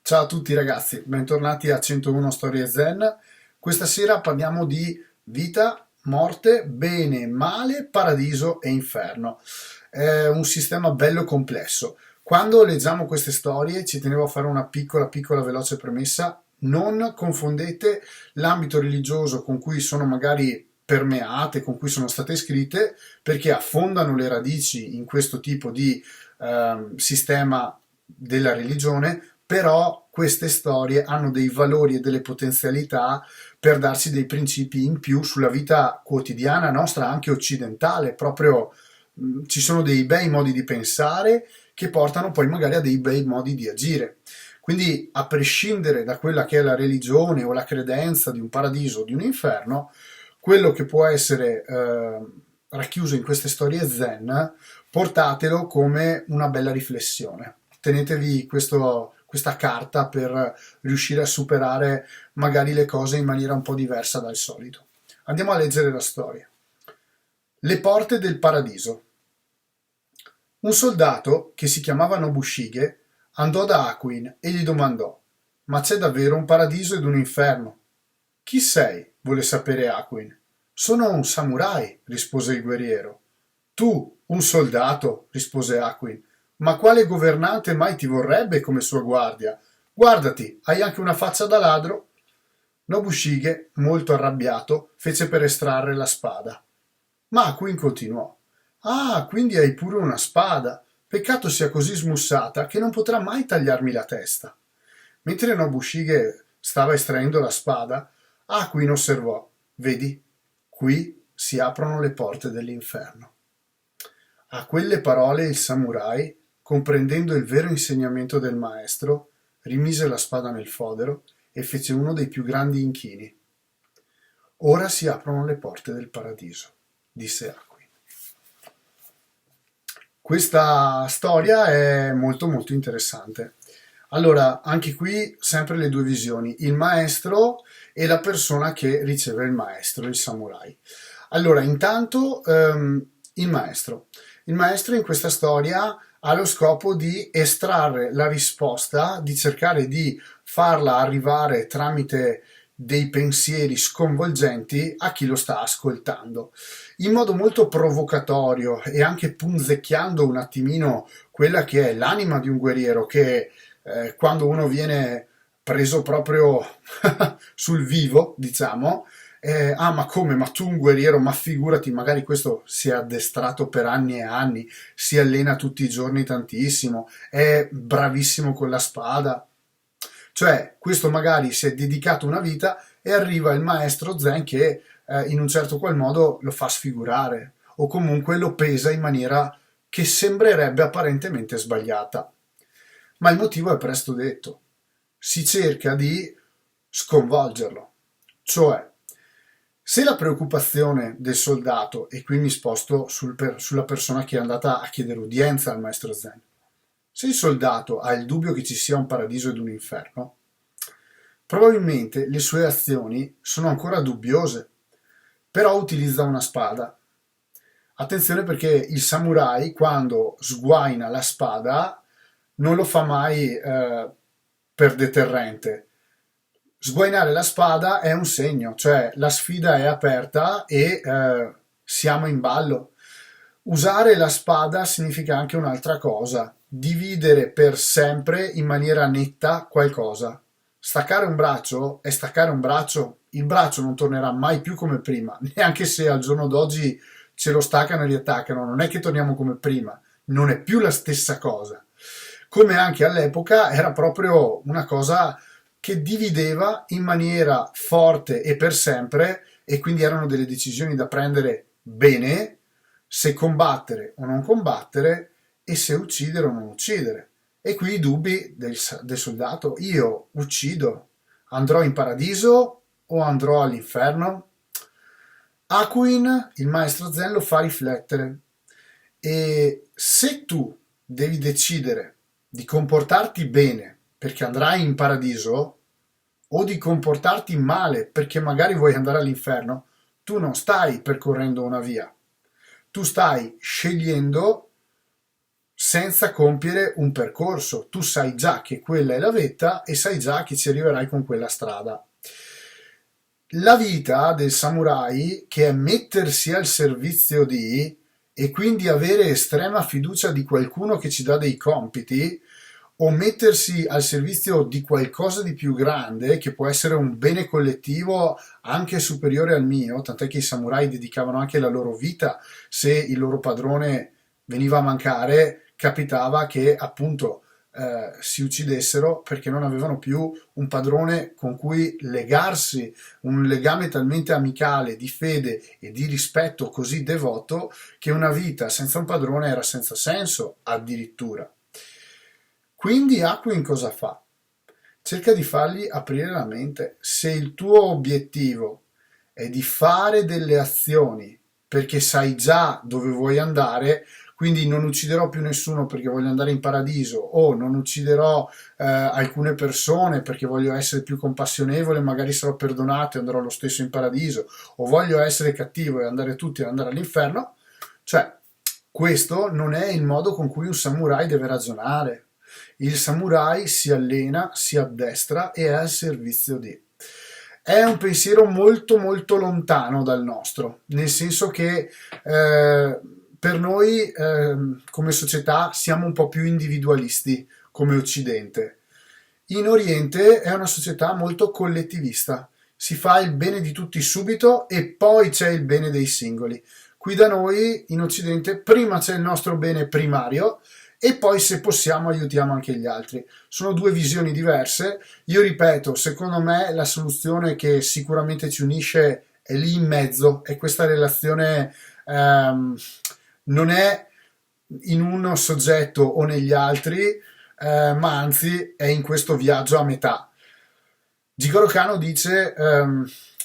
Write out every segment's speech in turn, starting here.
Ciao a tutti ragazzi, bentornati a 101 Storie Zen. Questa sera parliamo di vita, morte, bene, male, paradiso e inferno. È un sistema bello complesso. Quando leggiamo queste storie ci tenevo a fare una piccola veloce premessa. Non confondete l'ambito religioso con cui sono magari permeate, con cui sono state scritte, perché affondano le radici in questo tipo di sistema della religione, però queste storie hanno dei valori e delle potenzialità per darci dei principi in più sulla vita quotidiana nostra, anche occidentale, proprio ci sono dei bei modi di pensare che portano poi magari a dei bei modi di agire. Quindi, a prescindere da quella che è la religione o la credenza di un paradiso o di un inferno, quello che può essere racchiuso in queste storie zen, portatelo come una bella riflessione. Tenetevi questa carta per riuscire a superare magari le cose in maniera un po' diversa dal solito. Andiamo a leggere la storia. Le porte del paradiso. Un soldato che si chiamava Nobushige andò da Hakuin e gli domandò: Ma c'è davvero un paradiso ed un inferno? Chi sei? Vuole sapere Hakuin. Sono un samurai, rispose il guerriero. Tu, un soldato, rispose Hakuin. Ma quale governante mai ti vorrebbe come sua guardia? Guardati, hai anche una faccia da ladro. Nobushige, molto arrabbiato, fece per estrarre la spada. Ma Hakuin continuò. Ah, quindi hai pure una spada. Peccato sia così smussata che non potrà mai tagliarmi la testa. Mentre Nobushige stava estraendo la spada, Hakuin osservò: Vedi, qui si aprono le porte dell'inferno. A quelle parole il samurai, comprendendo il vero insegnamento del maestro, rimise la spada nel fodero e fece uno dei più grandi inchini. Ora si aprono le porte del paradiso, disse Hakuin. Questa storia è molto interessante. Allora, anche qui sempre le due visioni, il maestro e la persona che riceve il maestro, il samurai. Allora, intanto il maestro. Il maestro in questa storia ha lo scopo di estrarre la risposta, di cercare di farla arrivare tramite dei pensieri sconvolgenti a chi lo sta ascoltando, in modo molto provocatorio e anche punzecchiando un attimino quella che è l'anima di un guerriero che quando uno viene preso proprio sul vivo, diciamo, ma come, ma tu un guerriero, ma figurati, magari questo si è addestrato per anni e anni, si allena tutti i giorni tantissimo, è bravissimo con la spada, cioè questo magari si è dedicato una vita e arriva il maestro Zen che in un certo qual modo lo fa sfigurare o comunque lo pesa in maniera che sembrerebbe apparentemente sbagliata. Ma il motivo è presto detto. Si cerca di sconvolgerlo. Cioè, se la preoccupazione del soldato, e qui mi sposto sulla persona che è andata a chiedere udienza al maestro Zen, se il soldato ha il dubbio che ci sia un paradiso ed un inferno, probabilmente le sue azioni sono ancora dubbiose, però utilizza una spada. Attenzione perché il samurai, quando sguaina la spada, non lo fa mai per deterrente. Sguainare la spada è un segno, cioè la sfida è aperta e siamo in ballo. Usare la spada significa anche un'altra cosa, dividere per sempre in maniera netta qualcosa. Staccare un braccio è staccare un braccio, il braccio non tornerà mai più come prima, neanche se al giorno d'oggi ce lo staccano e riattaccano, non è che torniamo come prima, non è più la stessa cosa. Come anche all'epoca era proprio una cosa che divideva in maniera forte e per sempre, e quindi erano delle decisioni da prendere bene, se combattere o non combattere e se uccidere o non uccidere. E qui i dubbi del soldato: io uccido, andrò in paradiso o andrò all'inferno? Hakuin, il maestro Zen, lo fa riflettere. E se tu devi decidere di comportarti bene perché andrai in paradiso o di comportarti male perché magari vuoi andare all'inferno, tu non stai percorrendo una via, tu stai scegliendo senza compiere un percorso. Tu sai già che quella è la vetta e sai già che ci arriverai con quella strada. La vita del samurai, che è mettersi al servizio di, e quindi avere estrema fiducia di qualcuno che ci dà dei compiti, o mettersi al servizio di qualcosa di più grande, che può essere un bene collettivo anche superiore al mio, tant'è che i samurai dedicavano anche la loro vita se il loro padrone veniva a mancare, capitava che appunto si uccidessero perché non avevano più un padrone con cui legarsi, un legame talmente amicale, di fede e di rispetto così devoto che una vita senza un padrone era senza senso addirittura. Quindi Aquin cosa fa? Cerca di fargli aprire la mente. Se il tuo obiettivo è di fare delle azioni perché sai già dove vuoi andare, quindi non ucciderò più nessuno perché voglio andare in paradiso, o non ucciderò alcune persone perché voglio essere più compassionevole, magari sarò perdonato e andrò lo stesso in paradiso, o voglio essere cattivo e andare tutti ad andare all'inferno, cioè questo non è il modo con cui un samurai deve ragionare. Il samurai si allena, si addestra e è al servizio di. È un pensiero molto molto lontano dal nostro, nel senso che per noi come società siamo un po' più individualisti come Occidente. In Oriente è una società molto collettivista, si fa il bene di tutti subito e poi c'è il bene dei singoli. Qui da noi in Occidente prima c'è il nostro bene primario e poi se possiamo aiutiamo anche gli altri. Sono due visioni diverse. Io ripeto, secondo me la soluzione che sicuramente ci unisce è lì in mezzo, è questa relazione non è in uno soggetto o negli altri, ma anzi è in questo viaggio a metà. Jigoro Kano dice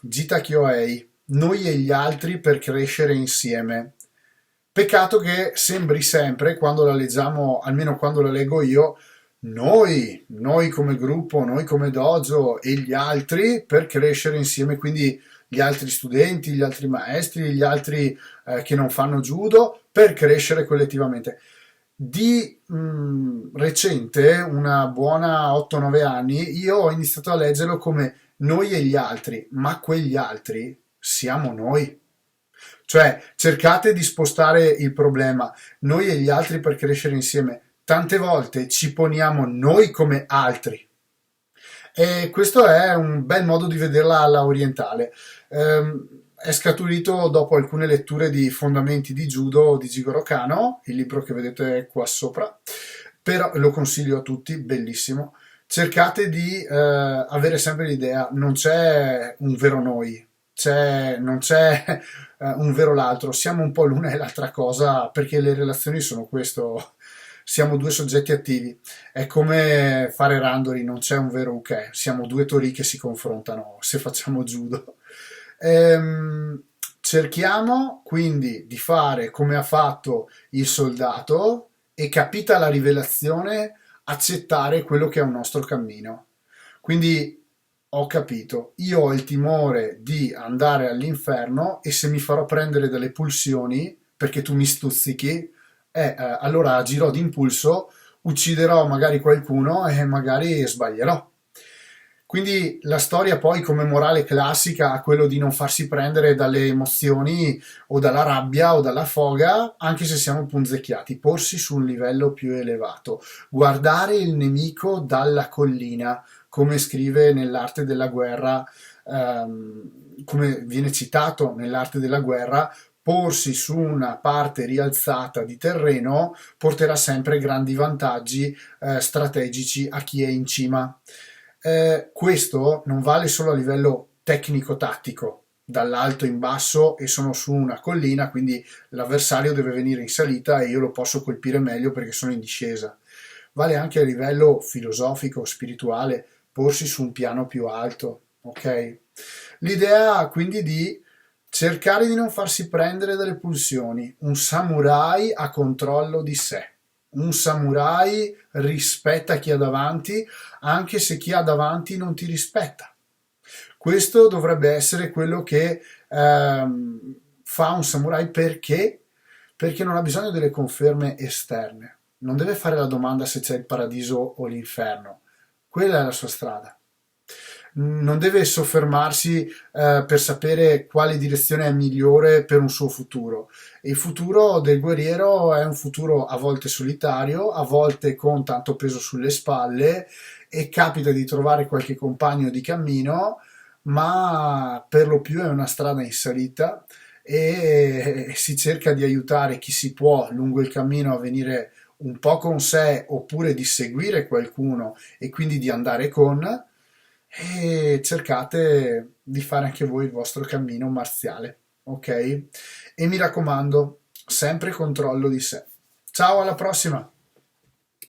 Jita Kyohei, noi e gli altri per crescere insieme. Peccato che sembri sempre, quando la leggiamo, almeno quando la leggo io, noi come gruppo, noi come dojo e gli altri per crescere insieme, quindi gli altri studenti, gli altri maestri, gli altri che non fanno judo, per crescere collettivamente. Di recente, una buona 8-9 anni, io ho iniziato a leggerlo come noi e gli altri, ma quegli altri siamo noi. Cioè, cercate di spostare il problema, noi e gli altri per crescere insieme. Tante volte ci poniamo noi come altri. E questo è un bel modo di vederla alla orientale. È scaturito dopo alcune letture di Fondamenti di Judo di Jigoro Kano, il libro che vedete qua sopra, però lo consiglio a tutti, bellissimo. Cercate di avere sempre l'idea, non c'è un vero noi, non c'è un vero l'altro, siamo un po' l'una e l'altra cosa perché le relazioni sono questo, siamo due soggetti attivi, è come fare randori, non c'è un vero uke, siamo due tori che si confrontano se facciamo judo. Cerchiamo quindi di fare come ha fatto il soldato e, capita la rivelazione, accettare quello che è un nostro cammino. Quindi ho capito, io ho il timore di andare all'inferno e se mi farò prendere dalle pulsioni perché tu mi stuzzichi, allora agirò d'impulso, ucciderò magari qualcuno e magari sbaglierò. Quindi la storia poi come morale classica ha quello di non farsi prendere dalle emozioni o dalla rabbia o dalla foga, anche se siamo punzecchiati, porsi su un livello più elevato, guardare il nemico dalla collina, come scrive nell'arte della guerra, come viene citato nell'arte della guerra, porsi su una parte rialzata di terreno porterà sempre grandi vantaggi strategici a chi è in cima. Questo non vale solo a livello tecnico-tattico, dall'alto in basso e sono su una collina, quindi l'avversario deve venire in salita e io lo posso colpire meglio perché sono in discesa. Vale anche a livello filosofico, spirituale, porsi su un piano più alto, ok? L'idea quindi di cercare di non farsi prendere dalle pulsioni, un samurai a controllo di sé. Un samurai rispetta chi ha davanti, anche se chi ha davanti non ti rispetta. Questo dovrebbe essere quello che fa un samurai perché non ha bisogno delle conferme esterne. non deve fare la domanda se c'è il paradiso o l'inferno. Quella è la sua strada. Non deve soffermarsi per sapere quale direzione è migliore per un suo futuro. Il futuro del guerriero è un futuro a volte solitario, a volte con tanto peso sulle spalle e capita di trovare qualche compagno di cammino, ma per lo più è una strada in salita e si cerca di aiutare chi si può lungo il cammino a venire un po' con sé oppure di seguire qualcuno e quindi di andare con e cercate di fare anche voi il vostro cammino marziale, ok? E mi raccomando, sempre controllo di sé. Ciao, alla prossima!